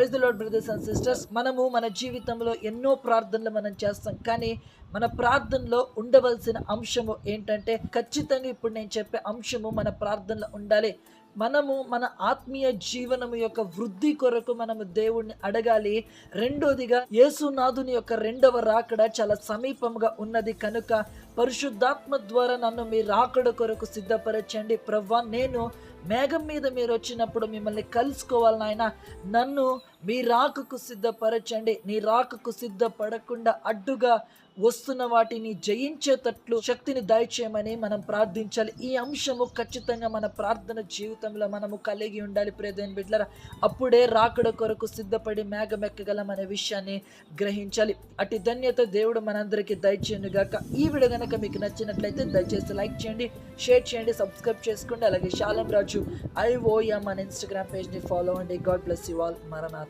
Praise the Lord brothers and sisters. మనము మన జీవితంలో ఎన్నో ప్రార్థనలు మనం చేస్తాం, కానీ మన ప్రార్థనలో ఉండవలసిన అంశము ఏంటంటే, ఖచ్చితంగా ఇప్పుడు నేను చెప్పే అంశము మన ప్రార్థనలో ఉండాలి. మనము మన ఆత్మీయ జీవనము యొక్క వృద్ధి కొరకు మనము దేవుణ్ణి అడగాలి. రెండోదిగా యేసునాథుని యొక్క రెండవ రాకడ చాలా సమీపంగా ఉన్నది కనుక పరిశుద్ధాత్మ ద్వారా నన్ను మీ రాకడ కొరకు సిద్ధపరచండి ప్రభువా. నేను మేఘం మీద మీరు వచ్చినప్పుడు మిమ్మల్ని కలుసుకోవాలి నాయన. నన్ను మీ రాకకు సిద్ధపరచండి. నీ రాకకు సిద్ధపడకుండా అడ్డుగా వస్తున్న వాటిని జయించేటట్లు శక్తిని దయచేయమని మనం ప్రార్థించాలి. ఈ అంశము ఖచ్చితంగా మన ప్రార్థన జీవితంలో మనము కలిగి ఉండాలి ప్రియమైన బిడ్డలారా. అప్పుడే రాకడ కొరకు సిద్ధపడి మేఘమెక్కగలమనే విషయాన్ని గ్రహించాలి. అటు ధన్యత దేవుడు మనందరికీ దయచేయను గాక. ఈ వీడియో గనక మీకు నచ్చినట్లయితే దయచేసి లైక్ చేయండి, షేర్ చేయండి, సబ్స్క్రైబ్ చేసుకోండి. అలాగే శాలం రాజు IOM మన ఇన్స్టాగ్రామ్ పేజ్ని ఫాలో అవ్వండి. God bless you all. మరణాత.